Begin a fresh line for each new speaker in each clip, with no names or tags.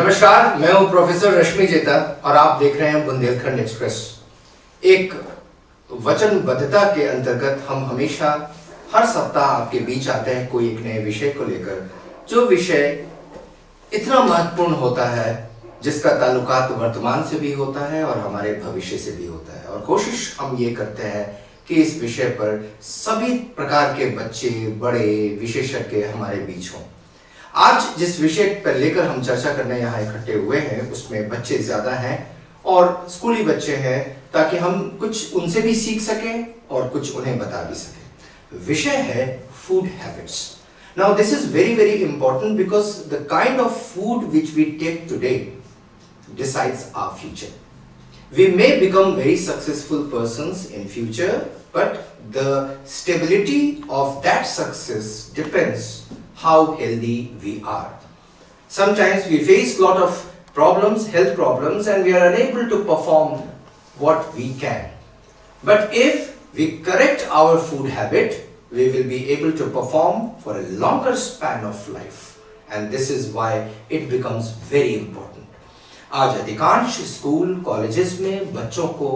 नमस्कार, मैं हूं प्रोफेसर रश्मि जेता और आप देख रहे हैं बुंदेलखंड एक्सप्रेस। एक वचनबद्धता के अंतर्गत हम हमेशा हर सप्ताह आपके बीच आते हैं कोई एक नए विषय को लेकर, जो विषय इतना महत्वपूर्ण होता है, जिसका ताल्लुकात वर्तमान से भी होता है और हमारे भविष्य से भी होता है। और कोशिश हम ये करते हैं कि इस विषय पर सभी प्रकार के बच्चे, बड़े, विशेषज्ञ हमारे बीच हों। आज जिस विषय पर लेकर हम चर्चा करने यहाँ इकट्ठे हुए हैं, उसमें बच्चे ज्यादा हैं और स्कूली बच्चे हैं, ताकि हम कुछ उनसे भी सीख सकें और कुछ उन्हें बता भी सकें। विषय है food habits. Now this is very very important because the kind of food which we take today decides our future. We may become very successful persons in future, but the stability of that success depends how healthy we are. Sometimes we face lot of problems, health problems, and we are unable to perform what we can. But if we correct our food habit, we will be able to perform for a longer span of life. And this is why it becomes very important. आज अधिकांश school colleges में बच्चों को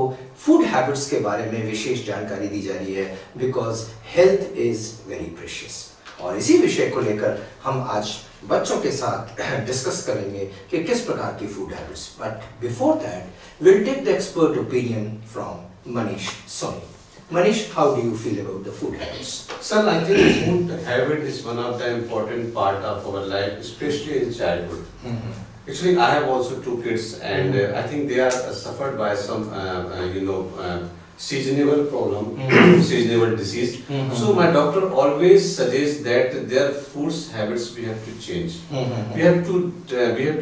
food habits के बारे में विशेष जानकारी दी जा रही है, because health is very precious. और इसी विषय को लेकर हम आज बच्चों के साथ डिस्कस करेंगे कि किस प्रकार की food habits. But before that will take the expert opinion from Manish Soni. Manish, how do you feel about the food habits?
Sir, I think food habit is one of the important part of our life, especially in childhood. Actually, I have also two kids, and I think they are suffered by some, seasonal problem, seasonal disease. So my doctor always suggests that their food habits we have to change. We have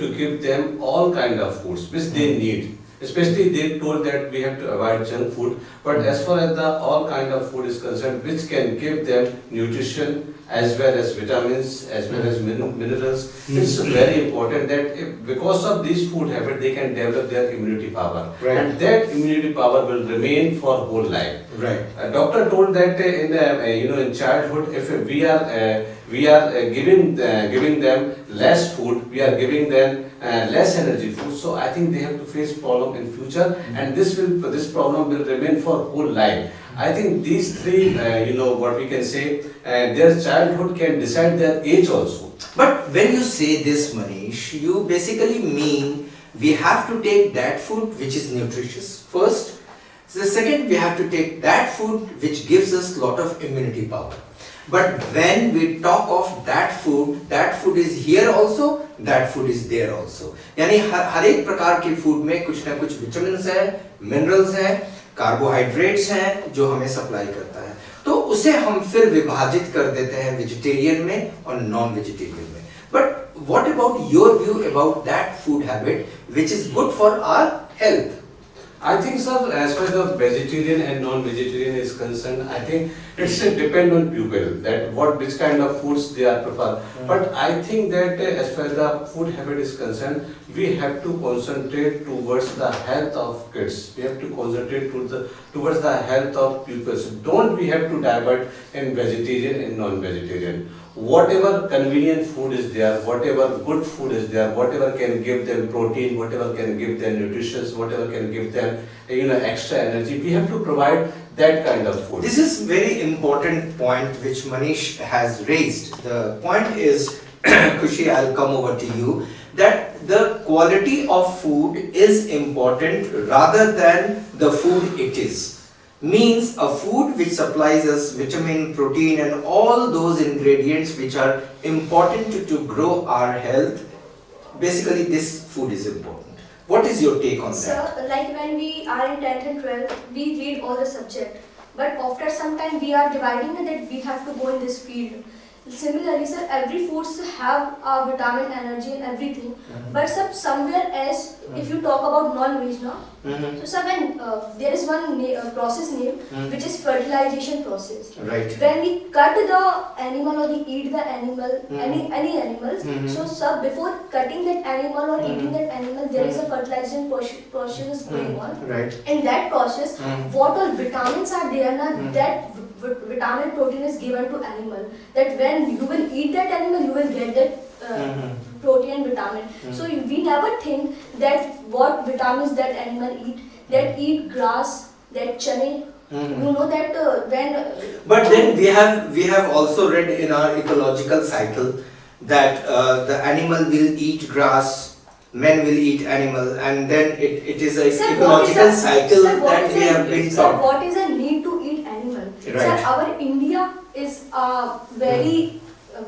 to give them all kind of foods which they need. Especially they told that we have to avoid junk food, but as far as the all kind of food is concerned, which can give them nutrition as well as vitamins as well as minerals, it's very important that because of this food habit they can develop their immunity power, and that immunity power will remain for whole life. Doctor told that in childhood, if we are giving them less food, we are giving them less energy food, so I think they have to face problem in future, and this problem will remain for whole life. I think these three, what we can say, their childhood can decide their age also.
But when you say this, Manish, you basically mean we have to take that food which is nutritious first. The second, we have to take that food which gives us lot of immunity power. But when we talk of that food is here also, that food is there also. यानी हर एक प्रकार के food में कुछ ना कुछ vitamins है, minerals है, कार्बोहाइड्रेट्स हैं जो हमें सप्लाई करता है। तो उसे हम फिर विभाजित कर देते हैं वेजिटेरियन में और नॉन वेजिटेरियन में। But what about your view about that food habit which is good for our health?
I think, sir, as far as the vegetarian and non-vegetarian is concerned, I think it's depend on people that which kind of foods they are prefer. But I think that as far as the food habit is concerned, we have to concentrate towards the health of kids. We have to concentrate towards the health of people. So don't we have to divert in vegetarian and non-vegetarian. Whatever convenient food is there, whatever good food is there, whatever can give them protein, whatever can give them nutrition, whatever can give them extra energy, we have to provide that kind of food.
This is very important point which Manish has raised. The point is, Kushi, I'll come over to you, that the quality of food is important rather than the food it is. Means a food which supplies us vitamin, protein and all those ingredients which are important to grow our health. Basically this food is important. What is your take on that?
Sir, like when we are in 10th and 12th, we read all the subject. But after some time we are dividing that we have to go in this field. Similarly, sir, every foods have vitamin, energy and everything. But sir, somewhere else, if you talk about non-veg now, so sir, when there is one process name which is fertilization process.
Right.
When we cut the animal or we eat the animal, any animals, so sir, before cutting that animal or eating that animal, there is a fertilization process going on.
Right.
In that process, what all vitamins are there now, that vitamin protein is given to animal, that when you will eat that animal you will get that protein and vitamin. So we never think that what vitamins that animal eat. That eat grass, that chane. You know that when.
But then we have also read in our ecological cycle that the animal will eat grass, men will eat animal, and then it is a
Sir,
ecological cycle
sir,
that we have been
Sir,
taught.
what is a need to eat animal?
Right.
Sir, our India is a very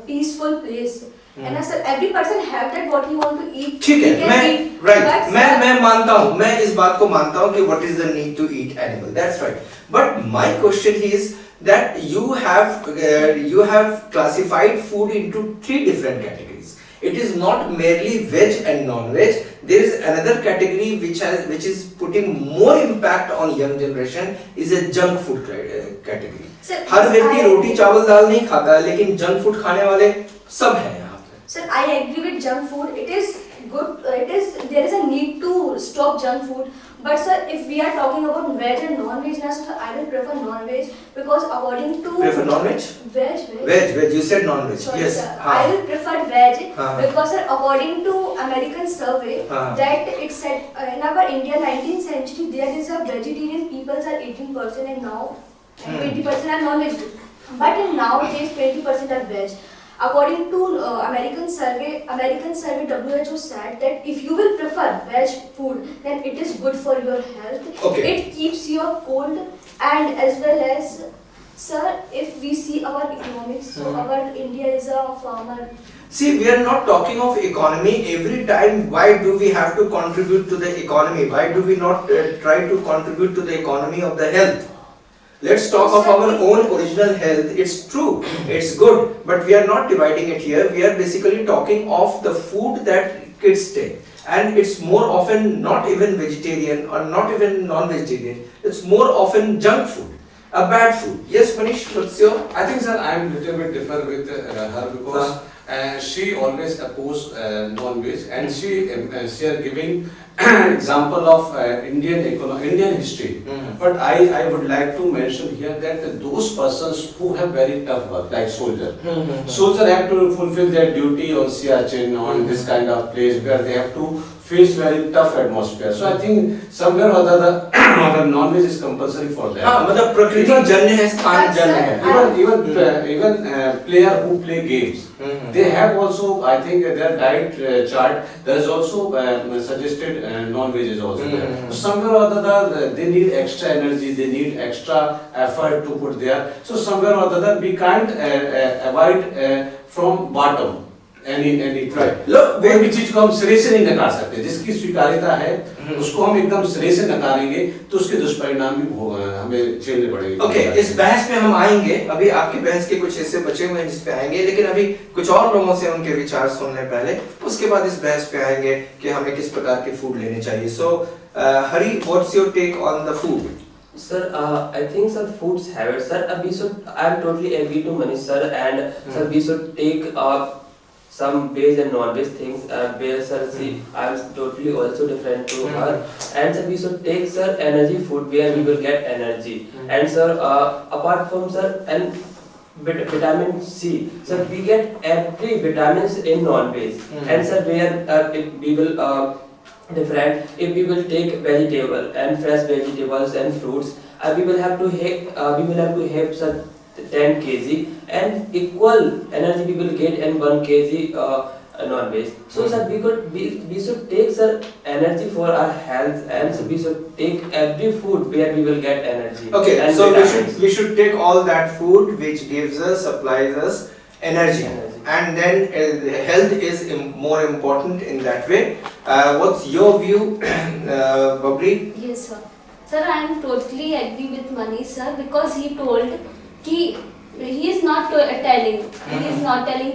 peaceful place. And sir, every person have that what he want to eat.
ठीक
he
है,
can
मैं
eat.
right,
But
मैं मानता हूँ, मैं इस बात को मानता हूँ कि what is the need to eat animal, that's right. But my question is that you have classified food into 3 different categories. It is not merely veg and non-veg. There is another category which is putting more impact on young generation is a junk food category.
Sir,
हर व्यक्ति
I-
रोटी चावल दाल नहीं खाता है, लेकिन junk food खाने वाले सब हैं यहाँ पे.
Sir, I agree with junk food. It is good. There is a need to stop junk food. But sir, if we are talking about veg and non-veg now, sir, I will prefer non-veg because according to
Prefer non-veg?
veg.
Veg. You said non-veg.
Sorry,
Yes.
sir.
हाँ.
I will prefer veg
हाँ.
because sir, according to American survey
हाँ.
that it said in our India 19th century there is a vegetarian peoples are 18% and now 20% are non-veg. But in nowadays 20% are veg. According to American survey WHO said that if you will prefer veg food, then it is good for your health.
Okay.
It keeps you cold and as well as, sir, if we see our economics, so our India is a farmer.
See, we are not talking of economy every time. Why do we have to contribute to the economy? Why do we not try to contribute to the economy of the health? Let's talk of our own original health. It's true, it's good, but we are not dividing it here. We are basically talking of the food that kids take. And it's more often not even vegetarian or not even non-vegetarian. It's more often junk food, a bad food. Yes, Manish, what's your?
I think, sir, I am little bit differ with her because she always oppose non-veg, and she are giving example of Indian history. But I would like to mention here that those persons who have very tough work, like soldier have to fulfill their duty on Siachen, on this kind of place where they have to face very tough atmosphere. So I think somewhere or the other non-veg is compulsory for them.
हाँ, मतलब प्रकृति जन्य है, स्थान जन्य है.
Even player who play games, they have also, I think, their diet chart. There is also suggested non-veg is also there. So somewhere or the other, they need extra energy, they need extra effort to put there. So somewhere or the other, we can't avoid from bottom any
Right. Look,
कोई भी चीज को हम सिरे से नहीं नकार सकते. जिसकी स्वीकार्यता है उसको हम एकदम सिरे से नकारेंगे तो उसके दुष्परिणाम भी हमें झेलने पड़ेंगे.
ओके, इस बहस में हम आएंगे. अभी आपकी बहस के कुछ हिस्से बचे हुए हैं जिस पे आएंगे, लेकिन अभी कुछ और लोगों से उनके विचार सुन लें पहले, उसके बाद इस बहस पे आएंगे कि हमें किस प्रकार के फूड लेने चाहिए. So Hari, what's your take on the food?
Sir, I think sir, food's habits. Sir, we should. I am totally agree to Manish sir, and sir, we should take some veg and non-veg things. Where sir, see, I am totally also different to her, and sir, we should take sir energy food where we will get energy. And sir, apart from sir and vitamin C, sir, we get every vitamins in non-veg. And sir, where we will different if we will take vegetable and fresh vegetables and fruits, we will have to have sir 10 kg and equal energy we will get in 1 kg non-veg. So sir, we should take sir energy for our health, and so we should take every food where we will get energy.
Okay,
and
so
vitamins.
we should take all that food which gives us, supplies us energy. And then health is more important in that way. What's your view, Babri?
Yes, sir. Sir, I am totally agree with Manish, sir, because he told कि he is not telling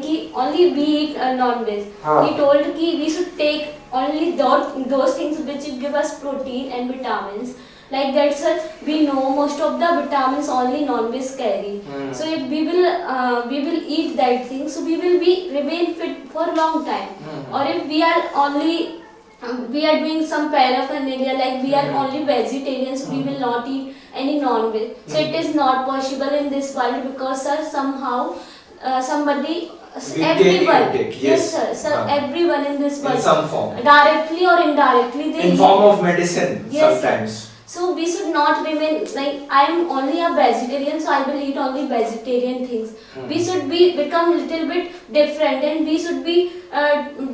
कि only we eat non-veg. He told कि we should take only those things which give us protein and vitamins. Like that, sir, we know most of the vitamins only non-veg carry. So if we will eat that thing, so we will remain fit for a long time. Or if we are only we are doing some paraphernalia, like we are only vegetarians, we will not eat any non-veg. So it is not possible in this world because sir, somehow somebody
We
everyone.
take,
Yes,
yes.
sir.
हाँ.
Everyone in this
In
world,
some form.
directly or indirectly, they
In
eat.
form of medicine
Yes.
sometimes.
So we should not remain like I am only a vegetarian, so I will eat only vegetarian things. We should become little bit different, and we should be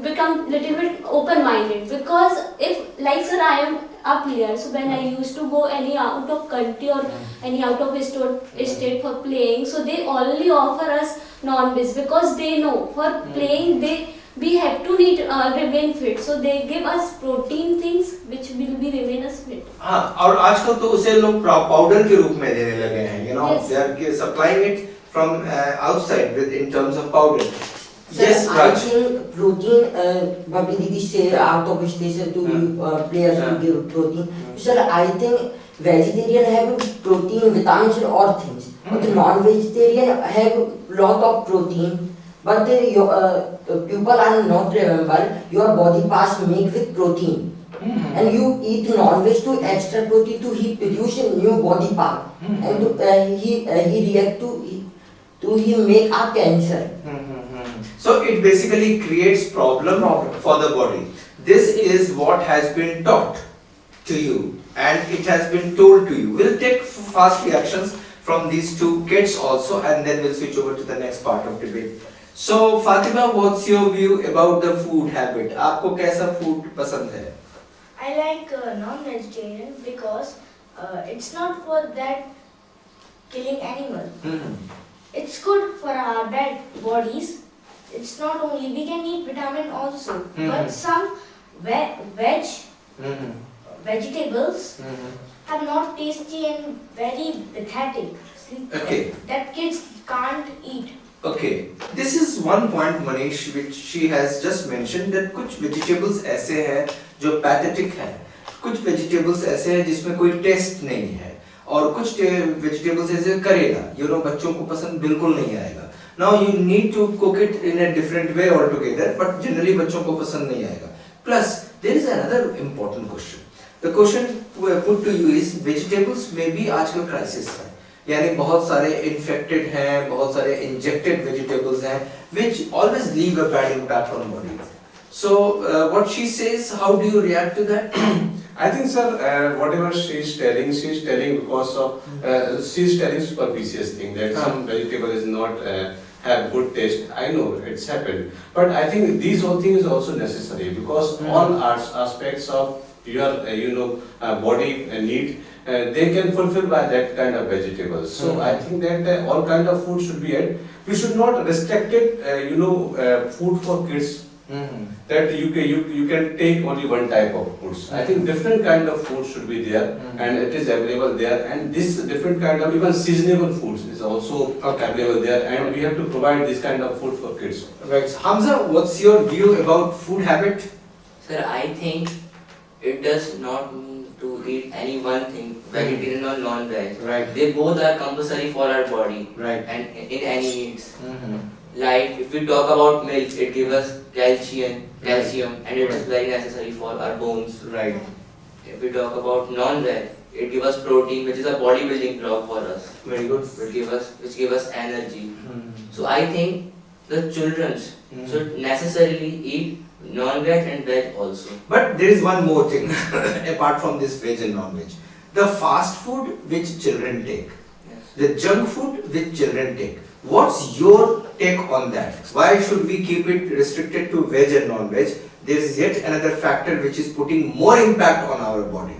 become little bit open-minded, because if like sir I am a player, so when I used to go any out of country or any out of state for playing, so they only offer us non-veg, because they know for playing we have to remain fit, so they give us protein things which will be remain us fit.
हाँ, और आजकल तो उसे लोग powder के रूप में देने लगे हैं, you know,
Yes.
they are supplying it from outside with in terms of powder.
Sir,
Yes,
I
Raj.
think protein, Babli Didi say out of station to players to give protein. Sir, I think vegetarian have protein, vitamins and all things. But the non-vegetarian have lot of protein. But people are not remember your body parts make with protein. And you eat non-veg to extra protein to he produce a new body part. And to, he react to he make a cancer.
So it basically creates problem for the body. This is what has been taught to you and it has been told to you. We'll take fast reactions from these two kids also and then we'll switch over to the next part of debate. So Fatima, what's your view about the food habit? आपको कैसा food पसंद है?
I like non-vegetarian because it's not for that killing animal. It's good for our bodies. It's not only we can eat vitamin also, but some vegetables are not tasty and very pathetic.
Okay.
That kids can't eat.
Okay, this is one point Manish which she has just mentioned that कुछ vegetables ऐसे हैं जो pathetic हैं, कुछ vegetables ऐसे हैं जिसमें कोई taste नहीं है और कुछ vegetables ऐसे करेगा, you know बच्चों को पसंद बिल्कुल नहीं आएगा. Now you need to cook it in a different way altogether, but generally बच्चों को पसंद नहीं आएगा. Plus there is another important question. The question put to you is vegetables में भी आजकल crisis है. यानी बहुत सारे infected हैं, बहुत सारे injected vegetables हैं, which always leave a bad impact on body. So what she says, how do you react to that?
I think, sir, whatever she's telling because of she's telling superficious thing that some vegetable is not have good taste. I know it's happened, but I think these all things is also necessary because all aspects of your body need. They can fulfill by that kind of vegetables. So I think that all kind of food should be had. We should not restrict it, food for kids. That you can take only one type of foods. I think different kind of food should be there, and it is available there. And this different kind of even seasonable foods is also available there, and we have to provide this kind of food for kids.
Right. Hamza, what's your view about food habit?
Sir, I think it does not mean to eat any one thing, vegetarian or non-veg.
Right.
They both are compulsory for our body
Right.
and in any needs. Like if we talk about milk, it gives us calcium, and it is very necessary for our bones.
Right.
If we talk about non-veg, it gives us protein, which is a bodybuilding block for us.
Very good.
Which give us energy. So I think the children should necessarily eat non-veg and veg also.
But there is one more thing apart from this veg and non-veg. The fast food which children take,
Yes.
the junk food which children take. What's your take on that? Why should we keep it restricted to veg and non-veg? There is yet another factor which is putting more impact on our body.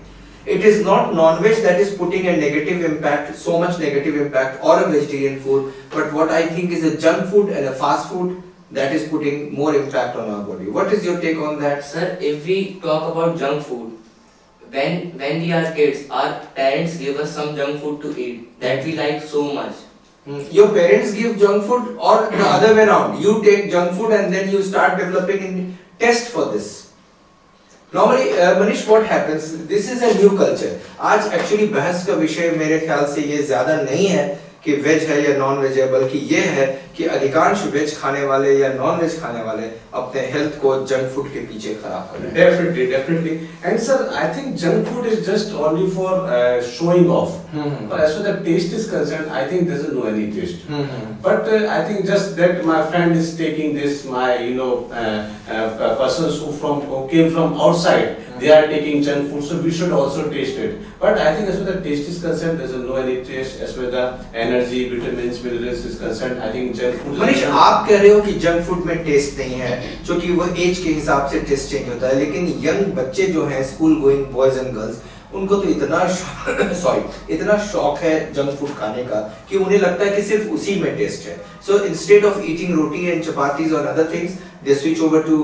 It is not non-veg that is putting a negative impact, so much negative impact, or a vegetarian food, but what I think is a junk food and a fast food that is putting more impact on our body. What is your take on that?
Sir, if we talk about junk food, when we are kids, our parents give us some junk food to eat that we like so much.
Your parents give junk food or the other way around? You take junk food and then you start developing a test for this. Normally, Manish, what happens? This is a new culture. आज actually बहस का विषय मेरे ख्याल से ये ज़्यादा नहीं है कि वेज है या नॉन वेज है, बल्कि ये है कि अधिकांश वेज खाने वाले या नॉन वेज खाने वाले अपने हेल्थ को जंक फूड के पीछे खराब कर रहे हैं।
Definitely, definitely. And sir, I think junk food is just only for showing off. But as far as the taste is concerned, I think there is no any taste. But I think just that my friend is taking this, my persons who came from outside, they are taking junk food, so we should also taste it. But I think as far as the taste is concerned, there is no any taste. As far as the energy, vitamins, minerals is concerned, I think junk food.
Manish, आप कह रहे हो कि junk food में test नहीं है, क्योंकि वो एज के हिसाब से टेस्ट चेंज होता है, लेकिन यंग बच्चे जो हैं, school going boys and girls, उनको तो इतना शौक है जंक फूड खाने का कि उन्हें लगता है कि सिर्फ उसी में टेस्ट है। So instead of eating roti and chapatis और other things, they switch over to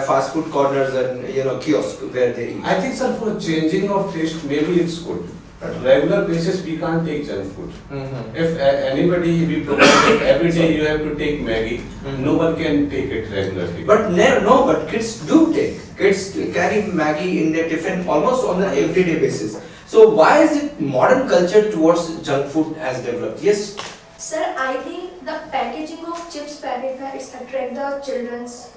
fast food corners and kiosk where they eat.
I think sir, for changing of taste, maybe it's good. But regular basis, we can't take junk food. If anybody we provide it every day, you have to take Maggi. No one can take it regularly.
But but kids do take. Kids carry Maggi in their tiffin almost on an everyday basis. So why is it modern culture towards junk food has developed? Yes.
Sir, I think the packaging of chips packet it's attract the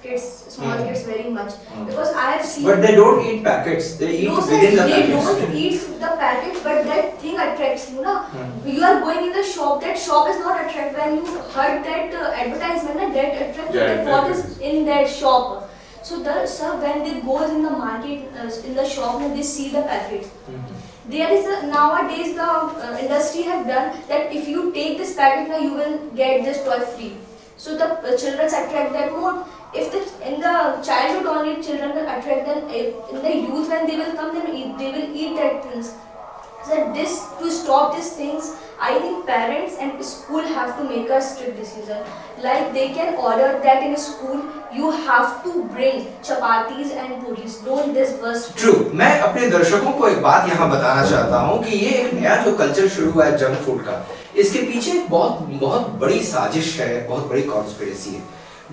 kids, small kids very much, because I have seen.
But they don't eat packets. They eat
No, sir,
within the
they
packets.
don't eat the packet, but that thing attracts you, na? You are going in the shop. That shop is not attract when you heard that advertisement, na, that attract
Yeah,
that what is
exactly.
in that shop. So sir, when they go in the market, in the shop, na, they see the packets. There is nowadays the industry have done that if you take this packet now you will get this toy free. So the children attract that more. If in the childhood only children will attract them. In the youth when they will come they will eat that things. So to stop these things, I think parents and school have to make a strict decision. Like they can order that in school you have to bring chapatis and puris. Don't this burst.
True. मैं अपने दर्शकों को एक बात यहाँ बताना चाहता हूँ कि ये एक नया जो कल्चर शुरू हुआ है जंक फूड का, इसके पीछे एक बहुत बड़ी साजिश है, बहुत बड़ी कॉन्स्पिरेसी है।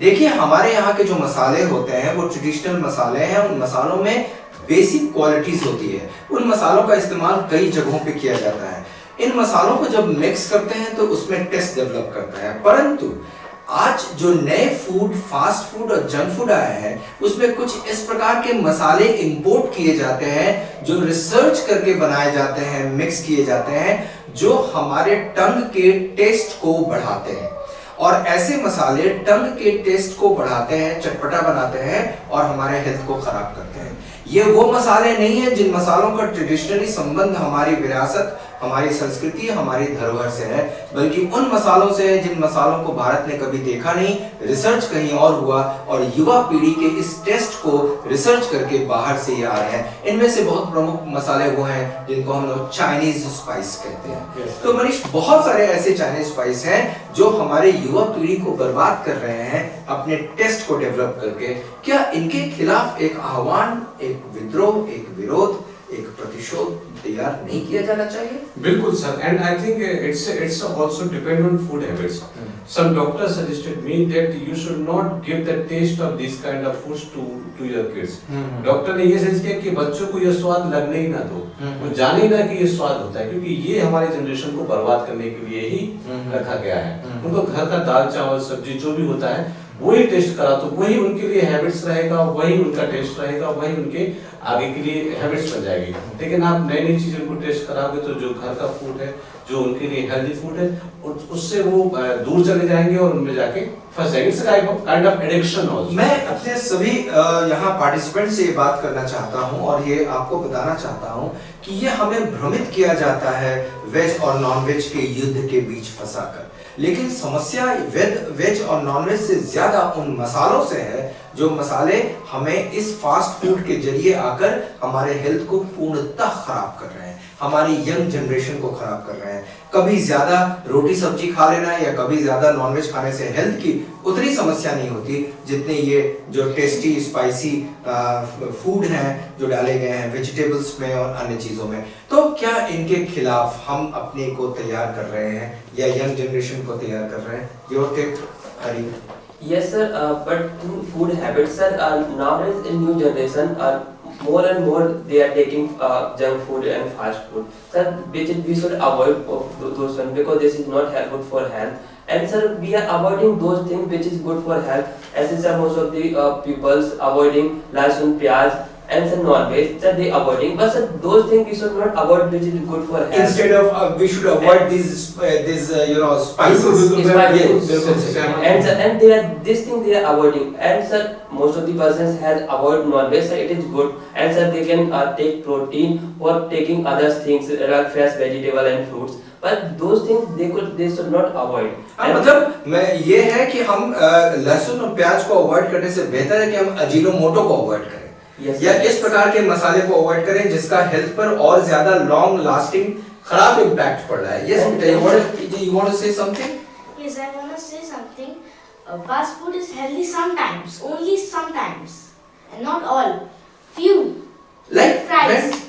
देखिए, हमारे यहाँ के जो मसाले होते हैं वो ट्रेडिशनल मसाले हैं। उन मसालों में बेसिक क्वालिटीज होती है। उन मसालों का इस्तेमाल कई जगहों पे किया जाता है। इन मसालों को जब मिक्स करते हैं तो उसमें टेस्ट डेवलप करता है। परंतु आज जो नए फूड, फास्ट फूड और जंक फूड आया है, उसमें कुछ इस प्रकार के मसाले इंपोर्ट किए जाते हैं जो रिसर्च करके बनाए जाते हैं, मिक्स किए जाते हैं, जो हमारे टंग के टेस्ट को बढ़ाते हैं। और ऐसे मसाले टंग के टेस्ट को बढ़ाते हैं, चटपटा बनाते हैं और हमारे हेल्थ को खराब करते हैं। ये वो मसाले नहीं हैं जिन मसालों का ट्रेडिशनली संबंध हमारी विरासत, हमारी संस्कृति, हमारी धरोहर से है, बल्कि उन मसालों से है जिन मसालों को भारत ने कभी देखा नहीं, रिसर्च कहीं और हुआ और युवा पीढ़ी के इस टेस्ट को रिसर्च करके बाहर से ये आ रहे हैं। इनमें से बहुत प्रमुख मसाले वो हैं जिनको हम लोग चाइनीज स्पाइस कहते हैं। तो मनीष, बहुत सारे ऐसे चाइनीज स्पाइस हैं जो हमारे युवा पीढ़ी को बर्बाद कर रहे हैं अपने टेस्ट को डेवलप करके। क्या इनके खिलाफ एक आह्वान, एक विद्रोह, एक विरोध, एक प्रतिशोध तैयार नहीं किया जाना चाहिए?
बिल्कुल sir, and I think it's also depend on food habits. Some doctors suggested me that you should not give the taste of this kind of foods to your kids. Doctor ने ये सजेस्ट किया कि बच्चों को ये स्वाद लगने ही ना दो, वो जाने ही ना कि ये स्वाद होता है, क्योंकि ये हमारे जनरेशन को बर्बाद करने के लिए ही रखा गया है। उनको घर का दाल चावल सब्जी जो भी होता है वही टेस्ट करा, तो वही उनके लिए हैबिट्स रहेगा, वही उनका टेस्ट रहेगा, वही उनके आगे के लिए हैबिट्स बन जाएगी। लेकिन आप नई नई चीजें उनको टेस्ट कराओगे तो जो घर का फूड है, जो उनके लिए हेल्दी फूड है, उससे वो दूर चले जाएंगे और उनमें जाके फंस जाएंगे। It's kind of addiction also.
मैं अपने सभी यहाँ पार्टिसिपेंट से ये बात करना चाहता हूँ और ये आपको बताना चाहता हूँ कि ये हमें भ्रमित किया जाता है वेज और नॉन वेज के युद्ध के बीच फंसाकर, लेकिन समस्या वेज और नॉनवेज से ज्यादा उन मसालों से है जो मसाले हमें इस फास्ट फूड के जरिए आकर हमारे हेल्थ को पूर्णतः खराब कर रहे हैं, हमारी यंग जनरेशन को खराब कर रहे हैं। कभी ज्यादा रोटी सब्जी खा लेना या कभी ज्यादा नॉनवेज खाने से हेल्थ की उतनी समस्या नहीं होती जितने ये जो टेस्टी स्पाइसी फूड हैं जो डाले गए हैं वेजिटेबल्स में और अन्य चीजों में। तो क्या इनके खिलाफ हम अपने को तैयार कर रहे हैं या यंग जनरेशन को तैयार कर रहे हैं? Your take Hari.
Yes, sir. But through food habits, sir, nowadays in new generation, more and more they are taking junk food and fast food. Sir, which we should avoid those ones because this is not good for health. And sir, we are avoiding those things which is good for health. As is most of the peoples avoiding lasun, pyaz, and sir non-veg. Sir, they avoiding, but sir, those things we should not avoid which is good for health.
Instead of we should avoid these spices.
And they are this thing they are avoiding. And sir, most of the persons has avoid non-veg. Sir, it is good. And sir, they can take protein or taking other things like fresh vegetable and fruits. But those things they should not avoid.
मतलब मैं ये है कि हम लहसुन और प्याज को अवॉइड करने से बेहतर है कि हम अजीनोमोटो को अवॉइड करें या इस प्रकार के मसाले को अवॉइड करें जिसका हेल्थ पर और ज्यादा लॉन्ग लास्टिंग खराब इम्पैक्ट पड़ रहा है. Yes, you want to say something?
Yes, I want to say something. Fast food is healthy sometimes, only sometimes, and not all. Few.
Like
Fries.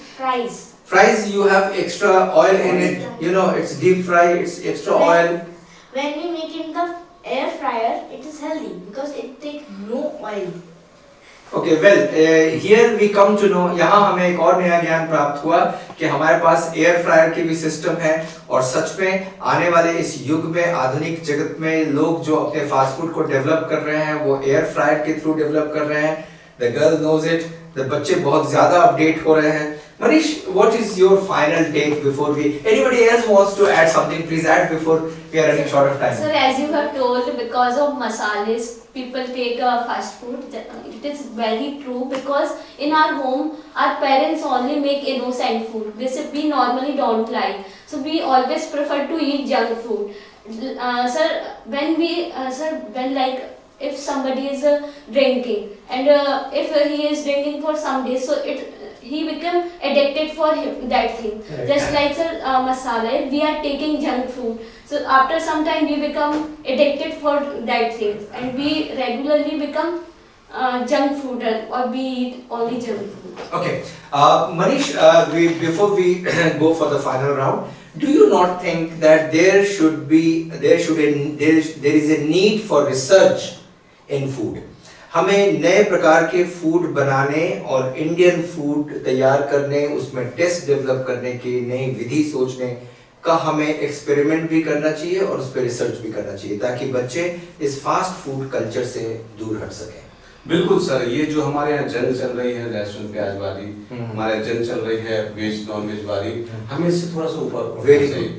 Fries, you have extra oil in it. You know, it's deep fry. It's extra oil.
When we make it in the air fryer, it is healthy because it takes no oil.
Okay, well, here we come to know. यहाँ हमें एक और नया ज्ञान प्राप्त हुआ कि हमारे पास एयर फ्रायर की भी सिस्टम है और सच में आने वाले इस युग में आधुनिक जगत में लोग जो अपने फास्ट फूड को डेवलप कर रहे हैं वो एयर फ्रायर के थ्रू डेवलप कर रहे हैं. The girl knows it. The बच्चे बहुत ज़्यादा अपडेट हो रहे हैं. Manish, what is your final take before we? Anybody else wants to add something? Please add before we are running short of time.
Sir, as you have told, because of masales, people take fast food. It is very true because in our home, our parents only make innocent food. This we normally don't like. So we always prefer to eat junk food. Sir, when like if somebody is drinking and if he is drinking for some days, so he become addicted for that thing.
Right.
Just like sir, masala, we are taking junk food. So after some time we become addicted for that thing and we regularly become junk food or we eat only junk food.
Okay, Manish, before we go for the final round, do you not think that there is a need for research in food? हमें नए प्रकार के food बनाने और Indian food तैयार करने, उसमें test develop करने की नई विधि सोचने का हमें एक्सपेरिमेंट भी करना चाहिए और उस पर रिसर्च भी करना चाहिए ताकि बच्चे इस फास्ट फूड कल्चर से दूर हट सकें.
बिल्कुल सर, ये जो हमारे यहाँ जंग चल रही है लहसुन प्याज वाली, हमारे जंग चल रही है वेज नॉन वेज वाली, हमें इससे थोड़ा सा ऊपर उठना चाहिए.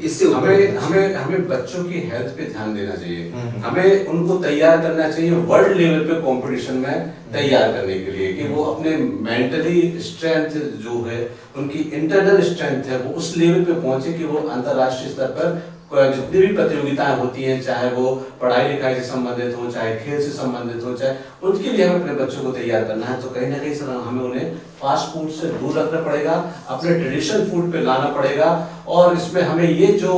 हमें बच्चों की हेल्थ पे ध्यान देना चाहिए. हमें उनको तैयार करना चाहिए वर्ल्ड लेवल पे कंपटीशन में तैयार करने के लिए कि वो अपने मेंटली स्ट्रेंथ जो है, उनकी इंटरनल स्ट्रेंथ है, वो उस लेवल पे पहुंचे कि वो अंतर्राष्ट्रीय स्तर पर जितनी भी प्रतियोगिताएं होती हैं, चाहे वो पढ़ाई लिखाई से संबंधित हो, चाहे खेल से संबंधित हो, चाहे उनके लिए हमें अपने बच्चों को तैयार करना है. तो कहीं ना कहीं सर हमें उन्हें फास्ट फूड से दूर रखना पड़ेगा, अपने ट्रेडिशनल फूड पे लाना पड़ेगा. और इसमें हमें ये जो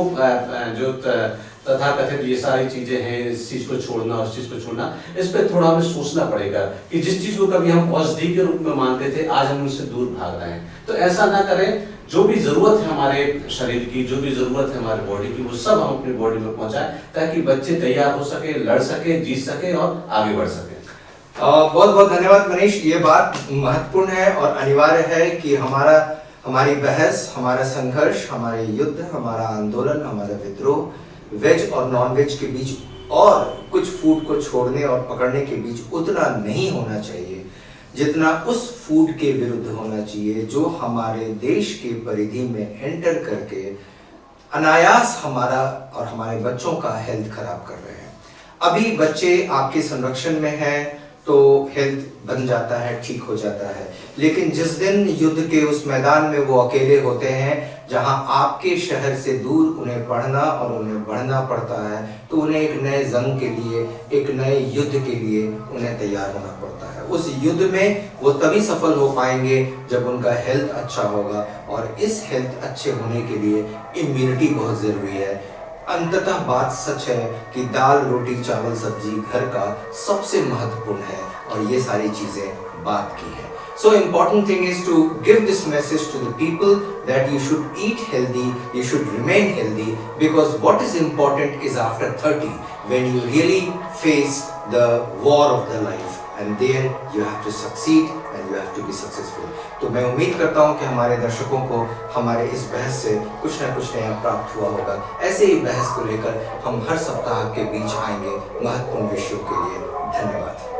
तथाकथित ये सारी चीजें हैं, इस चीज को छोड़ना और इस चीज को छोड़ना, इस पे थोड़ा हमें सोचना पड़ेगा कि जिस चीज को कभी हम औषधि के रूप में मानते थे, आज हम उनसे दूर भाग रहे हैं. तो ऐसा ना करें. जो भी जरूरत है हमारे शरीर की, जो भी जरूरत है हमारे बॉडी की, वो सब हम अपनी बॉडी में पहुंचाएं ताकि बच्चे तैयार हो सके, लड़ सके, जीत सके और आगे बढ़ सके.
बहुत बहुत धन्यवाद मनीष. ये बात महत्वपूर्ण है और अनिवार्य है कि हमारी बहस, हमारा संघर्ष, हमारे युद्ध, हमारा आंदोलन, हमारा विद्रोह वेज और नॉन वेज के बीच और कुछ फूड को छोड़ने और पकड़ने के बीच उतना नहीं होना चाहिए जितना उस फूड के विरुद्ध होना चाहिए जो हमारे देश के परिधि में एंटर करके अनायास हमारा और हमारे बच्चों का हेल्थ खराब कर रहे हैं. अभी बच्चे आपके संरक्षण में हैं तो हेल्थ बन जाता है, ठीक हो जाता है, लेकिन जिस दिन युद्ध के उस मैदान में वो अकेले होते हैं जहां आपके शहर से दूर उन्हें पढ़ना और उन्हें बढ़ना पड़ता है, तो उन्हें एक नए जंग के लिए, एक नए युद्ध के लिए उन्हें तैयार होना पड़ता है. उस युद्ध में वो तभी सफल हो पाएंगे जब उनका हेल्थ अच्छा होगा और इस हेल्थ अच्छे होने के लिए इम्यूनिटी बहुत ज़रूरी है. अंततः बात सच है कि दाल रोटी चावल सब्जी घर का सबसे महत्वपूर्ण है और ये सारी चीज़ें बात की है. So important thing is to give this message to the people that you should eat healthy, you should remain healthy, because what is important is after 30 when you really face the war of the life, and there you have to succeed and you have to be successful. तो मैं उम्मीद करता हूँ कि हमारे दर्शकों को हमारे इस बहस से कुछ ना कुछ नया प्राप्त हुआ होगा। ऐसे ही बहस को लेकर हम हर सप्ताह आपके बीच आएंगे महत्वपूर्ण विषयों के लिए। धन्यवाद।